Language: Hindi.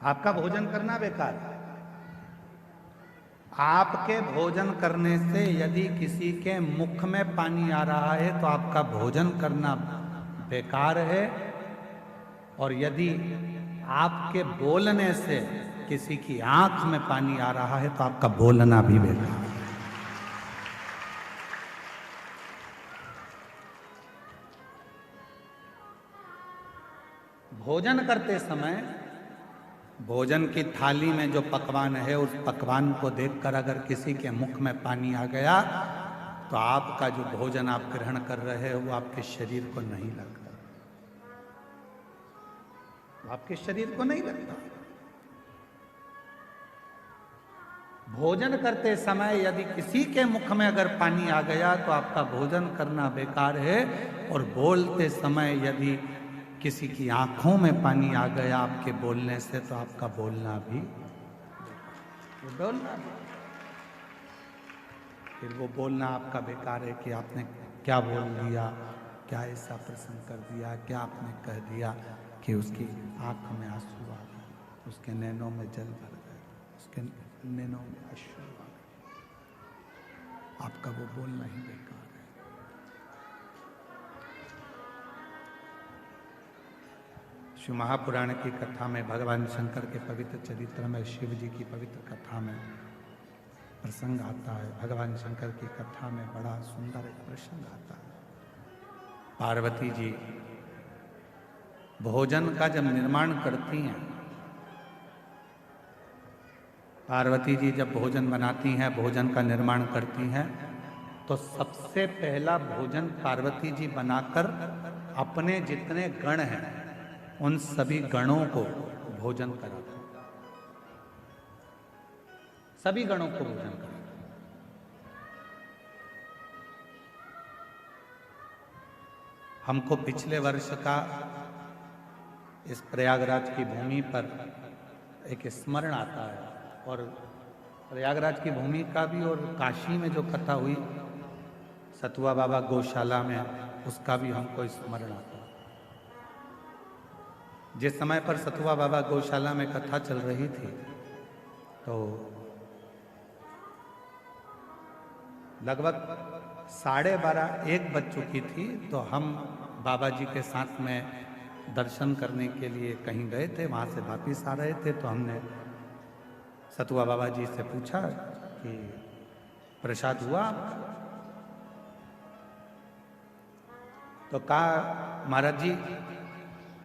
आपका भोजन करना बेकार है। आपके भोजन करने से यदि किसी के मुख में पानी आ रहा है तो आपका भोजन करना बेकार है, और यदि आपके बोलने से किसी की आंख में पानी आ रहा है तो आपका बोलना भी बेकार है। भोजन करते समय भोजन की थाली में जो पकवान है उस पकवान को देखकर अगर किसी के मुख में पानी आ गया तो आपका जो भोजन आप ग्रहण कर रहे हो वो आपके शरीर को नहीं लगता, वो आपके शरीर को नहीं लगता। भोजन करते समय यदि किसी के मुख में अगर पानी आ गया तो आपका भोजन करना बेकार है, और बोलते समय यदि किसी की आंखों में पानी आ गया आपके बोलने से तो आपका बोलना भी बोलना भी फिर वो बोलना आपका बेकार है कि आपने क्या बोल दिया, क्या ऐसा प्रसंग कर दिया, क्या आपने कह दिया कि उसकी आंख में आंसू आ गए, उसके नैनों में जल भर गए, उसके नैनों में अश्रु आ गए। आपका वो बोलना ही बेकार है। शिव महापुराण की कथा में भगवान शंकर के पवित्र चरित्र में शिव जी की पवित्र कथा में प्रसंग आता है। भगवान शंकर की कथा में बड़ा सुंदर एक प्रसंग आता है। पार्वती जी भोजन का जब निर्माण करती हैं, पार्वती जी जब भोजन बनाती हैं, भोजन का निर्माण करती हैं, तो सबसे पहला भोजन पार्वती जी बनाकर अपने जितने गण हैं उन सभी गणों को भोजन कराते हैं, सभी गणों को भोजन कराते हैं। हमको पिछले वर्ष का इस प्रयागराज की भूमि पर एक स्मरण आता है, और प्रयागराज की भूमि का भी और काशी में जो कथा हुई सतुआ बाबा गौशाला में, उसका भी हमको स्मरण आता है। जिस समय पर सतुआ बाबा गौशाला में कथा चल रही थी तो लगभग 12:30-1 बज चुकी थी, तो हम बाबा जी के साथ में दर्शन करने के लिए कहीं गए थे, वहाँ से वापिस आ रहे थे, तो हमने सतुआ बाबा जी से पूछा कि प्रसाद हुआ आपका? तो कहा महाराज जी